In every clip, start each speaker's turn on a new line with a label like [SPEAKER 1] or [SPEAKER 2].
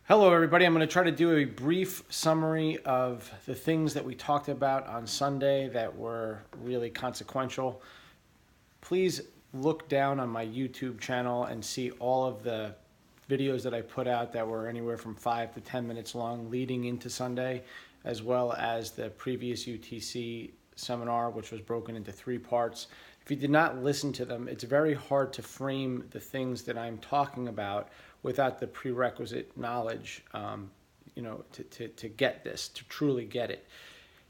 [SPEAKER 1] Hello, everybody. I'm going to try to do a brief summary of the things that we talked about on Sunday that were really consequential. Please look down on my YouTube channel and see all of the videos that I put out that were anywhere from 5 to 10 minutes long leading into Sunday, as well as the previous UTC seminar, which was broken into 3 parts. If you did not listen to them, it's very hard to frame the things that I'm talking about without the prerequisite knowledge, to get this, to truly get it.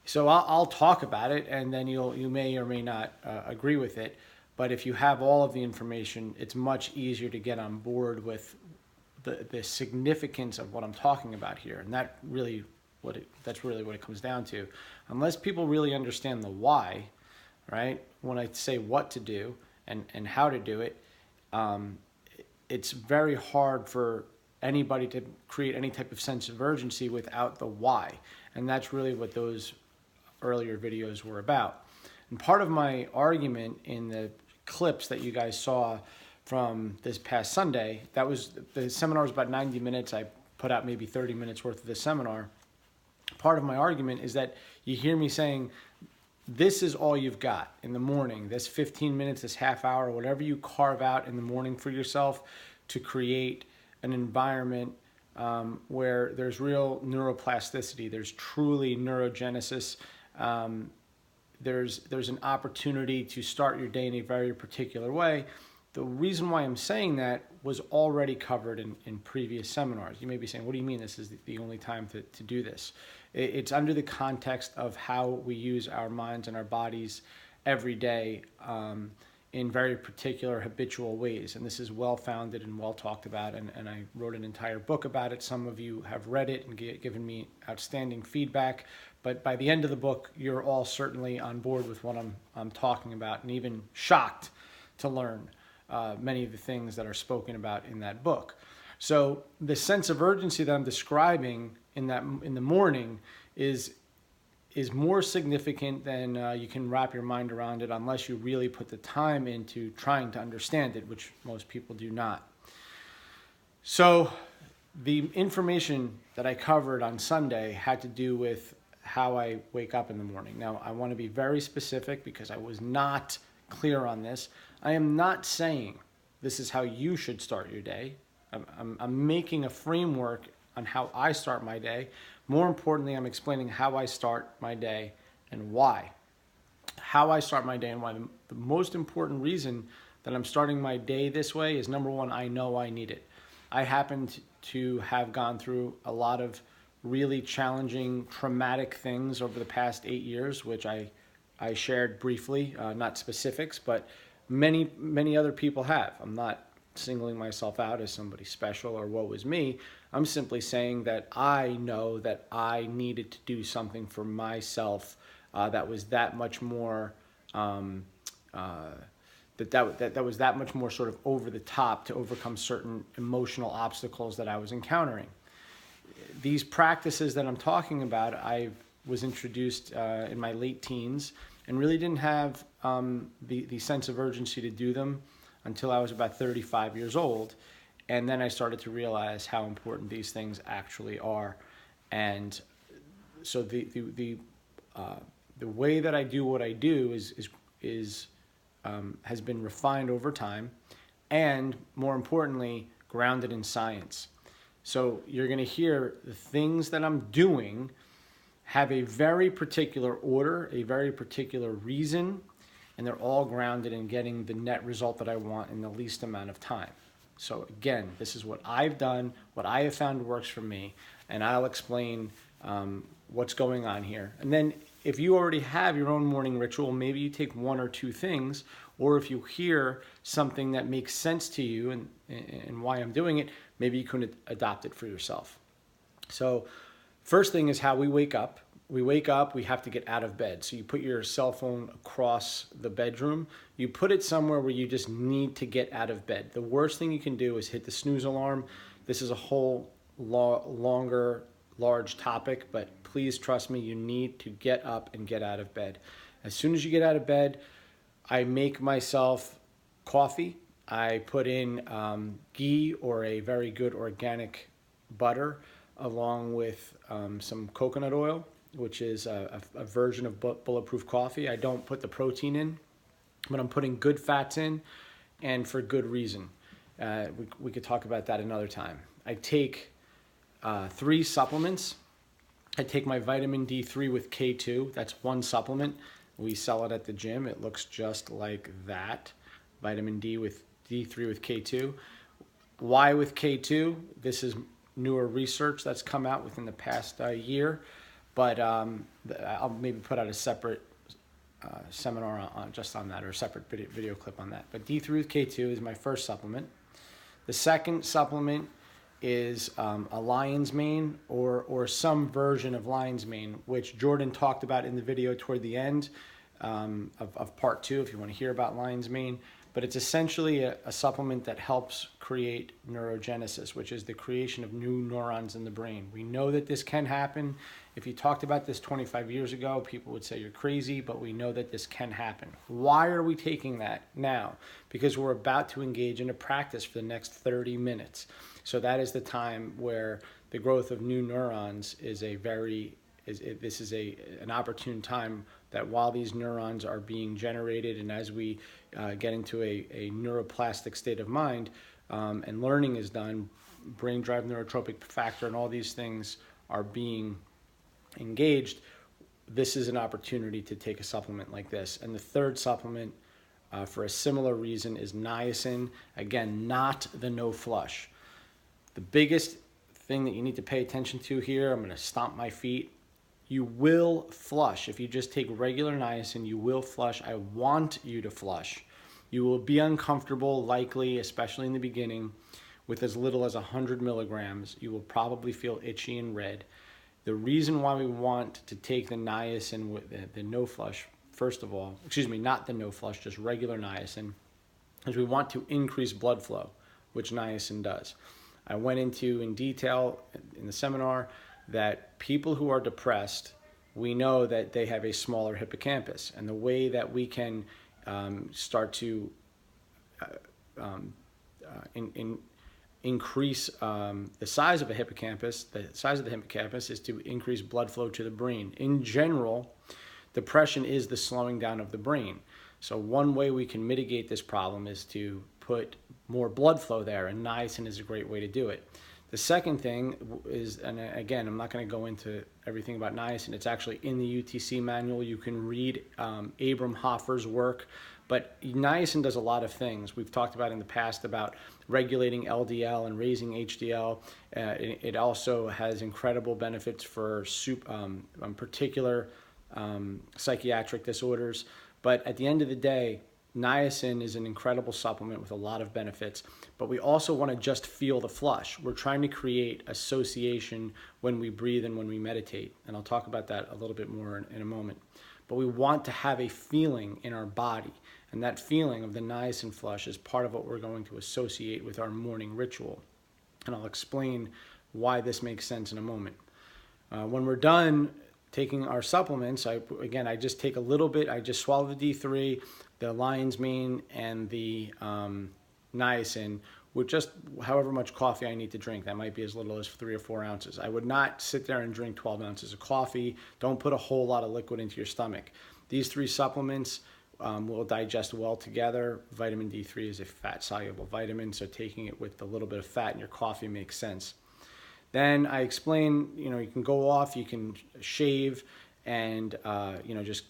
[SPEAKER 1] So I'll talk about it, and then you may or may not agree with it. But if you have all of the information, it's much easier to get on board with the significance of what I'm talking about here, and that's really what it comes down to. Unless people really understand the why, right? When I say what to do and how to do it, it's very hard for anybody to create any type of sense of urgency without the why. And that's really what those earlier videos were about. And part of my argument in the clips that you guys saw from this past Sunday, the seminar was about 90 minutes. I put out maybe 30 minutes worth of the seminar. Part of my argument is that you hear me saying, this is all you've got in the morning, this 15 minutes, this half hour, whatever you carve out in the morning for yourself to create an environment where there's real neuroplasticity, there's truly neurogenesis, there's an opportunity to start your day in a very particular way. The reason why I'm saying that was already covered in previous seminars. You may be saying, what do you mean this is the only time to do this? It's under the context of how we use our minds and our bodies every day in very particular habitual ways. And this is well-founded and well talked about, and I wrote an entire book about it. Some of you have read it and given me outstanding feedback. But by the end of the book, you're all certainly on board with what I'm talking about, and even shocked to learn many of the things that are spoken about in that book. So the sense of urgency that I'm describing in the morning is more significant than you can wrap your mind around it unless you really put the time into trying to understand it, which most people do not. So the information that I covered on Sunday had to do with how I wake up in the morning. Now, I want to be very specific because I was not clear on this. I am not saying this is how you should start your day. I'm making a framework on how I start my day. More importantly, I'm explaining how I start my day and why. How I start my day and why. The most important reason that I'm starting my day this way is, number one, I know I need it. I happen to have gone through a lot of really challenging, traumatic things over the past 8 years, which I shared briefly, not specifics, but many other people have. I'm not singling myself out as somebody special or woe is me. I'm simply saying that I know that I needed to do something for myself that was that much more that was that much more sort of over the top to overcome certain emotional obstacles that I was encountering. These practices that I'm talking about, I was introduced in my late teens and really didn't have the sense of urgency to do them until I was about 35 years old. And then I started to realize how important these things actually are. And so the way that I do what I do has been refined over time, and more importantly, grounded in science. So you're going to hear the things that I'm doing have a very particular order, a very particular reason, and they're all grounded in getting the net result that I want in the least amount of time. So again, this is what I've done, what I have found works for me, and I'll explain what's going on here. And then if you already have your own morning ritual, maybe you take 1 or 2 things, or if you hear something that makes sense to you and why I'm doing it, maybe you can adopt it for yourself. So first thing is how we wake up. We wake up, we have to get out of bed. So you put your cell phone across the bedroom. You put it somewhere where you just need to get out of bed. The worst thing you can do is hit the snooze alarm. This is a whole longer, large topic, but please trust me, you need to get up and get out of bed. As soon as you get out of bed, I make myself coffee. I put in ghee or a very good organic butter along with some coconut oil, which is a version of bulletproof coffee. I don't put the protein in, but I'm putting good fats in, and for good reason. We could talk about that another time. I take 3 supplements. I take my vitamin D3 with K2. That's one supplement. We sell it at the gym. It looks just like that. Vitamin D with D3 with K2. Why with K2? This is newer research that's come out within the past year, but I'll maybe put out a separate seminar just on that, or a separate video clip on that. But D3 with K2 is my first supplement. The second supplement is a lion's mane or some version of lion's mane, which Jordan talked about in the video toward the end of part 2, if you want to hear about lion's mane. But it's essentially a supplement that helps create neurogenesis, which is the creation of new neurons in the brain. We know that this can happen. If you talked about this 25 years ago, people would say you're crazy, but we know that this can happen. Why are we taking that now? Because we're about to engage in a practice for the next 30 minutes. So that is the time where the growth of new neurons is an opportune time that while these neurons are being generated, and as we get into a neuroplastic state of mind and learning is done, brain drive neurotropic factor and all these things are being engaged, this is an opportunity to take a supplement like this. And the third supplement for a similar reason is niacin. Again, not the no flush. The biggest thing that you need to pay attention to here, I'm going to stomp my feet. You will flush. If you just take regular niacin, you will flush. I want you to flush. You will be uncomfortable, likely, especially in the beginning, with as little as 100 milligrams. You will probably feel itchy and red. The reason why we want to take the niacin with the no flush, first of all, not the no flush, just regular niacin, is we want to increase blood flow, which niacin does. I went into in detail in the seminar that people who are depressed, we know that they have a smaller hippocampus, and the way that we can start to increase the size of a hippocampus, is to increase blood flow to the brain. In general, depression is the slowing down of the brain. So one way we can mitigate this problem is to put more blood flow there, and niacin is a great way to do it. The second thing is, and again, I'm not going to go into everything about niacin. It's actually in the UTC manual. You can read Abram Hoffer's work, but niacin does a lot of things. We've talked about in the past about regulating LDL and raising HDL. It also has incredible benefits for particular psychiatric disorders. But at the end of the day, niacin is an incredible supplement with a lot of benefits, but we also want to just feel the flush. We're trying to create association when we breathe and when we meditate, and I'll talk about that a little bit more in a moment. But we want to have a feeling in our body, and that feeling of the niacin flush is part of what we're going to associate with our morning ritual, and I'll explain why this makes sense in a moment. When we're done taking our supplements, I just take a little bit. I just swallow the D3, the lion's mane, and the niacin with just however much coffee I need to drink. That might be as little as 3 or 4 ounces. I would not sit there and drink 12 ounces of coffee. Don't put a whole lot of liquid into your stomach. These 3 supplements will digest well together. Vitamin D3 is a fat-soluble vitamin, so taking it with a little bit of fat in your coffee makes sense. Then I explain, you can go off, you can shave, and just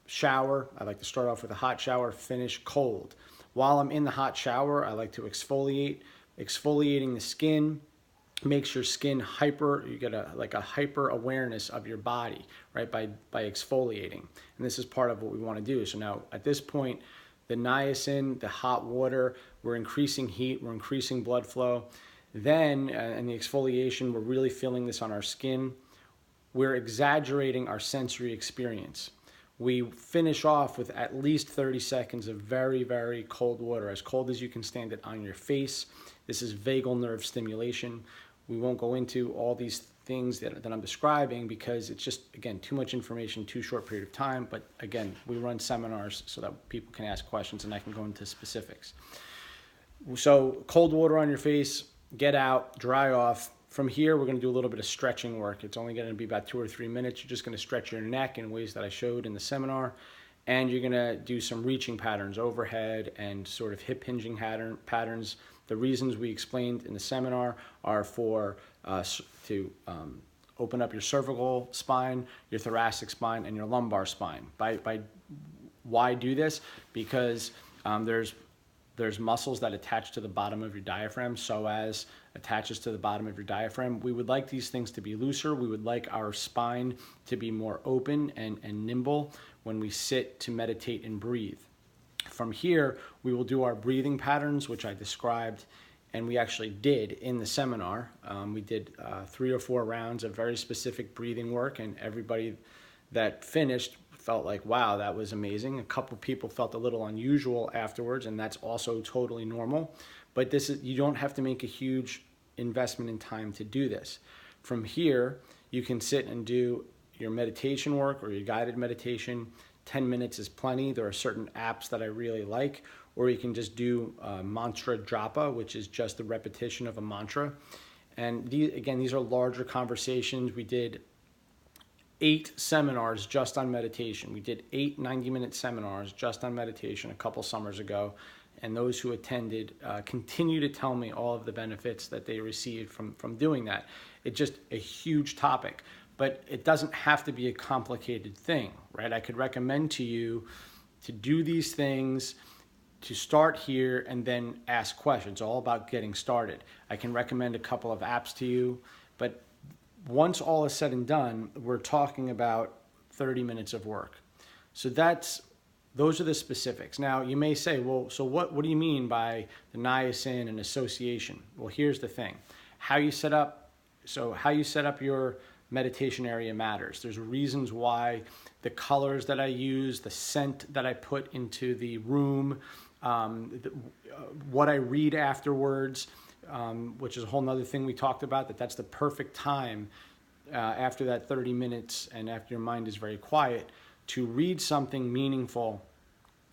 [SPEAKER 1] shower. I like to start off with a hot shower, finish cold. While I'm in the hot shower, I like to exfoliate. Exfoliating the skin makes your skin you get a hyper awareness of your body, right, by exfoliating. And this is part of what we want to do. So now at this point, the niacin, the hot water, we're increasing heat, we're increasing blood flow. Then, and the exfoliation, we're really feeling this on our skin. We're exaggerating our sensory experience. We finish off with at least 30 seconds of very, very cold water, as cold as you can stand it on your face. This is vagal nerve stimulation. We won't go into all these things that I'm describing because it's just, again, too much information, too short period of time. But again, we run seminars so that people can ask questions and I can go into specifics. So cold water on your face, get out, dry off. From here, we're going to do a little bit of stretching work. It's only going to be about 2 or 3 minutes. You're just going to stretch your neck in ways that I showed in the seminar. And you're going to do some reaching patterns, overhead and sort of hip hinging patterns. The reasons we explained in the seminar are for to open up your cervical spine, your thoracic spine, and your lumbar spine. Why do this? Because there's muscles that attach to the bottom of your diaphragm, psoas attaches to the bottom of your diaphragm. We would like these things to be looser. We would like our spine to be more open and nimble when we sit to meditate and breathe. From here, we will do our breathing patterns, which I described, and we actually did in the seminar. We did 3 or 4 rounds of very specific breathing work, and everybody that finished felt like, wow, that was amazing. A couple people felt a little unusual afterwards, and that's also totally normal. But you don't have to make a huge investment in time to do this. From here, you can sit and do your meditation work or your guided meditation. 10 minutes is plenty. There are certain apps that I really like, or you can just do mantra japa, which is just the repetition of a mantra. And these are larger conversations. We did 8 seminars just on meditation. We did 8 90-minute seminars just on meditation a couple summers ago. And those who attended continue to tell me all of the benefits that they received from doing that. It's just a huge topic, but it doesn't have to be a complicated thing, right? I could recommend to you to do these things, to start here and then ask questions. It's all about getting started. I can recommend a couple of apps to you, but once all is said and done, we're talking about 30 minutes of work. So those are the specifics. Now, you may say, well, so what do you mean by the niacin and association? Well, here's the thing. How you set up your meditation area matters. There's reasons why the colors that I use, the scent that I put into the room, what I read afterwards, which is a whole nother thing we talked about, that's the perfect time after that 30 minutes and after your mind is very quiet to read something meaningful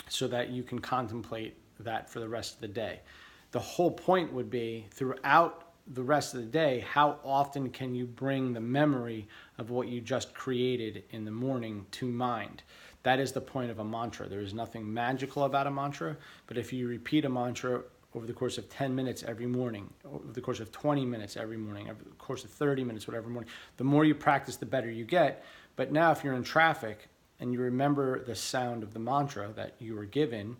[SPEAKER 1] so that you can contemplate that for the rest of the day. The whole point would be throughout the rest of the day, how often can you bring the memory of what you just created in the morning to mind? That is the point of a mantra. There is nothing magical about a mantra, but if you repeat a mantra over the course of 10 minutes every morning, over the course of 20 minutes every morning, over the course of 30 minutes, whatever morning, the more you practice, the better you get. But now if you're in traffic and you remember the sound of the mantra that you were given,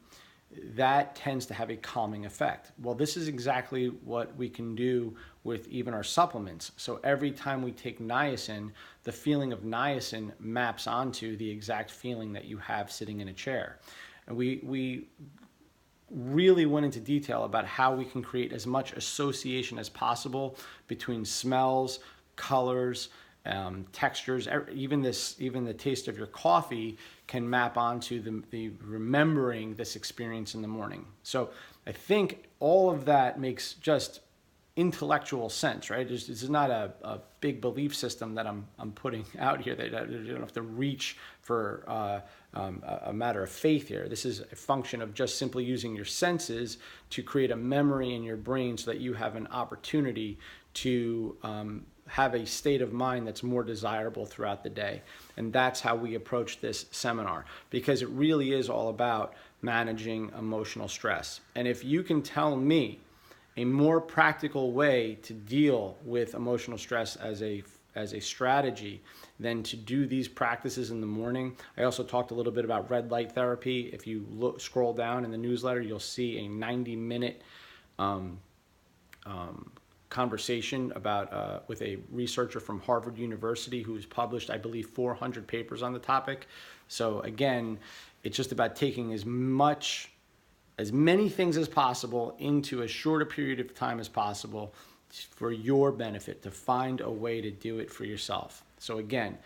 [SPEAKER 1] that tends to have a calming effect. Well, this is exactly what we can do with even our supplements. So every time we take niacin, the feeling of niacin maps onto the exact feeling that you have sitting in a chair. And we really went into detail about how we can create as much association as possible between smells, colors, textures. Even the taste of your coffee can map onto the remembering this experience in the morning. So I think all of that makes just intellectual sense, right? This is not a big belief system that I'm putting out here that you don't have to reach for a matter of faith here. This is a function of just simply using your senses to create a memory in your brain so that you have an opportunity to have a state of mind that's more desirable throughout the day. And that's how we approach this seminar, because it really is all about managing emotional stress. And if you can tell me a more practical way to deal with emotional stress as a strategy than to do these practices in the morning. I also talked a little bit about red light therapy. If you scroll down in the newsletter, you'll see a 90-minute conversation about with a researcher from Harvard University who's published, I believe, 400 papers on the topic. So again, it's just about taking as many things as possible into as short a period of time as possible for your benefit, to find a way to do it for yourself. So again,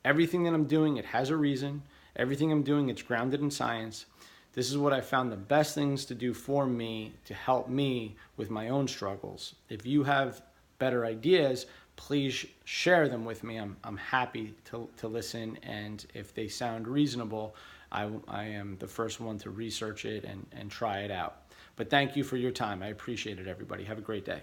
[SPEAKER 1] everything that I'm doing, it has a reason. Everything I'm doing, it's grounded in science. This is what I found the best things to do for me to help me with my own struggles. If you have better ideas, please share them with me. I'm happy to listen, and if they sound reasonable, I am the first one to research it and try it out. But thank you for your time. I appreciate it, everybody. Have a great day.